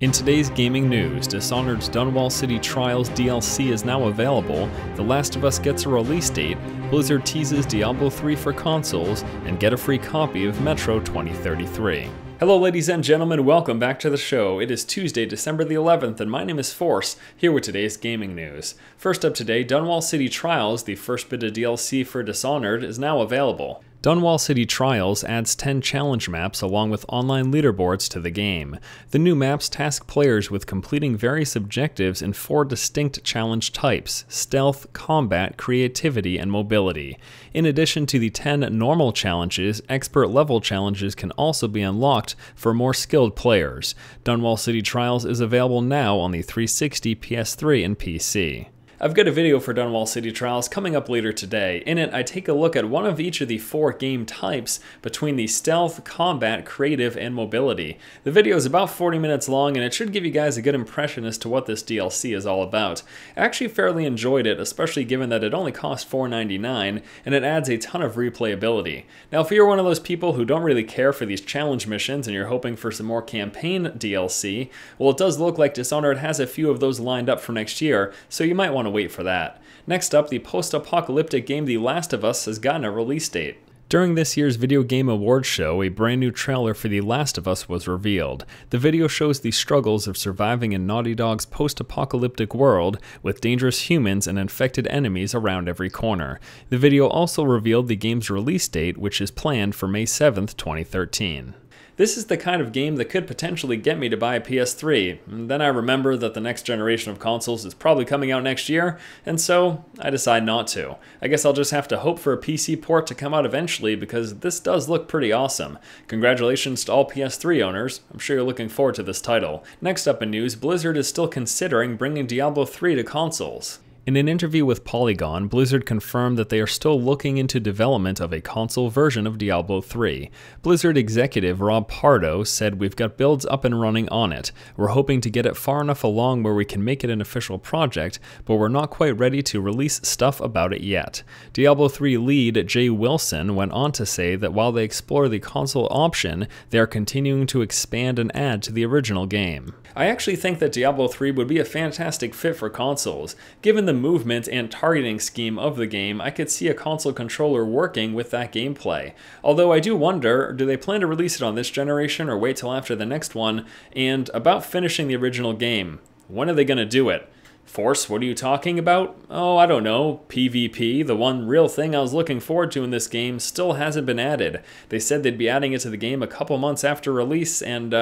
In today's gaming news, Dishonored's Dunwall City Trials DLC is now available, The Last of Us gets a release date, Blizzard teases Diablo III for consoles, and get a free copy of Metro 2033. Hello ladies and gentlemen, welcome back to the show. It is Tuesday, December the 11th, and my name is Force, here with today's gaming news. First up today, Dunwall City Trials, the first bit of DLC for Dishonored, is now available. Dunwall City Trials adds 10 challenge maps along with online leaderboards to the game. The new maps task players with completing various objectives in 4 distinct challenge types: stealth, combat, creativity, and mobility. In addition to the 10 normal challenges, expert level challenges can also be unlocked for more skilled players. Dunwall City Trials is available now on the 360, PS3, and PC. I've got a video for Dunwall City Trials coming up later today. In it, I take a look at one of each of the 4 game types between the stealth, combat, creative, and mobility. The video is about 40 minutes long, and it should give you guys a good impression as to what this DLC is all about. I actually fairly enjoyed it, especially given that it only cost $4.99, and it adds a ton of replayability. Now, if you're one of those people who don't really care for these challenge missions and you're hoping for some more campaign DLC, well, it does look like Dishonored has a few of those lined up for next year, so you might want to wait for that. Next up, the post-apocalyptic game The Last of Us has gotten a release date. During this year's Video Game Awards show, a brand new trailer for The Last of Us was revealed. The video shows the struggles of surviving in Naughty Dog's post-apocalyptic world with dangerous humans and infected enemies around every corner. The video also revealed the game's release date, which is planned for May 7th, 2013. This is the kind of game that could potentially get me to buy a PS3. And then I remember that the next generation of consoles is probably coming out next year, and so I decide not to. I guess I'll just have to hope for a PC port to come out eventually, because this does look pretty awesome. Congratulations to all PS3 owners. I'm sure you're looking forward to this title. Next up in news, Blizzard is still considering bringing Diablo III to consoles. In an interview with Polygon, Blizzard confirmed that they are still looking into development of a console version of Diablo III. Blizzard executive Rob Pardo said, "We've got builds up and running on it. We're hoping to get it far enough along where we can make it an official project, but we're not quite ready to release stuff about it yet." Diablo III lead Jay Wilson went on to say that while they explore the console option, they are continuing to expand and add to the original game. I actually think that Diablo III would be a fantastic fit for consoles. Given the movement and targeting scheme of the game, I could see a console controller working with that gameplay. Although I do wonder, do they plan to release it on this generation or wait till after the next one? And about finishing the original game, when are they going to do it? Force, what are you talking about? Oh, I don't know. PvP, the one real thing I was looking forward to in this game, still hasn't been added. They said they'd be adding it to the game a couple months after release, and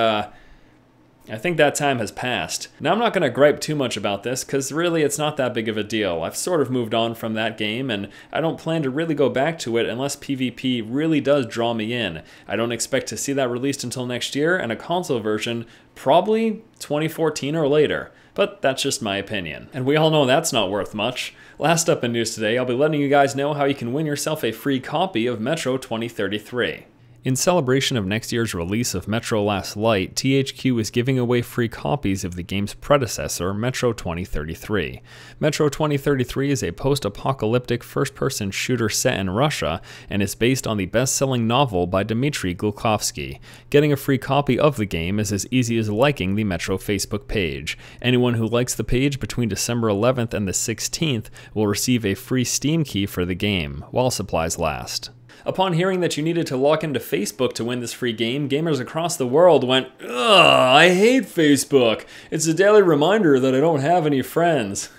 I think that time has passed. Now, I'm not going to gripe too much about this, because really it's not that big of a deal. I've sort of moved on from that game, and I don't plan to really go back to it unless PvP really does draw me in. I don't expect to see that released until next year, and a console version probably 2014 or later. But that's just my opinion. And we all know that's not worth much. Last up in news today, I'll be letting you guys know how you can win yourself a free copy of Metro 2033. In celebration of next year's release of Metro Last Light, THQ is giving away free copies of the game's predecessor, Metro 2033. Metro 2033 is a post-apocalyptic first-person shooter set in Russia and is based on the best-selling novel by Dmitry Glukhovsky. Getting a free copy of the game is as easy as liking the Metro Facebook page. Anyone who likes the page between December 11th and the 16th will receive a free Steam key for the game, while supplies last. Upon hearing that you needed to log into Facebook to win this free game, gamers across the world went, "Ugh, I hate Facebook. It's a daily reminder that I don't have any friends."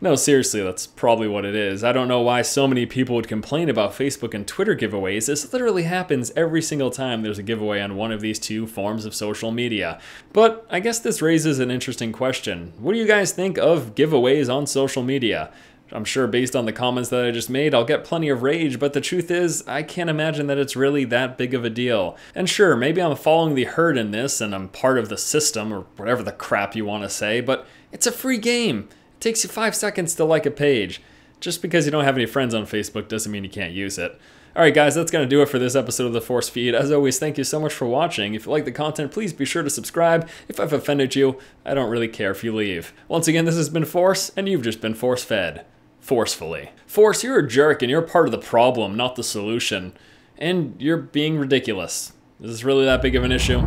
No, seriously, that's probably what it is. I don't know why so many people would complain about Facebook and Twitter giveaways. This literally happens every single time there's a giveaway on one of these 2 forms of social media. But I guess this raises an interesting question. What do you guys think of giveaways on social media? I'm sure based on the comments that I just made, I'll get plenty of rage, but the truth is, I can't imagine that it's really that big of a deal. And sure, maybe I'm following the herd in this, and I'm part of the system, or whatever the crap you want to say, but it's a free game. It takes you 5 seconds to like a page. Just because you don't have any friends on Facebook doesn't mean you can't use it. Alright guys, that's going to do it for this episode of The Force Feed. As always, thank you so much for watching. If you like the content, please be sure to subscribe. If I've offended you, I don't really care if you leave. Once again, this has been Force, and you've just been force-fed. Forcefully. Force, you're a jerk and you're part of the problem, not the solution. And you're being ridiculous. Is this really that big of an issue?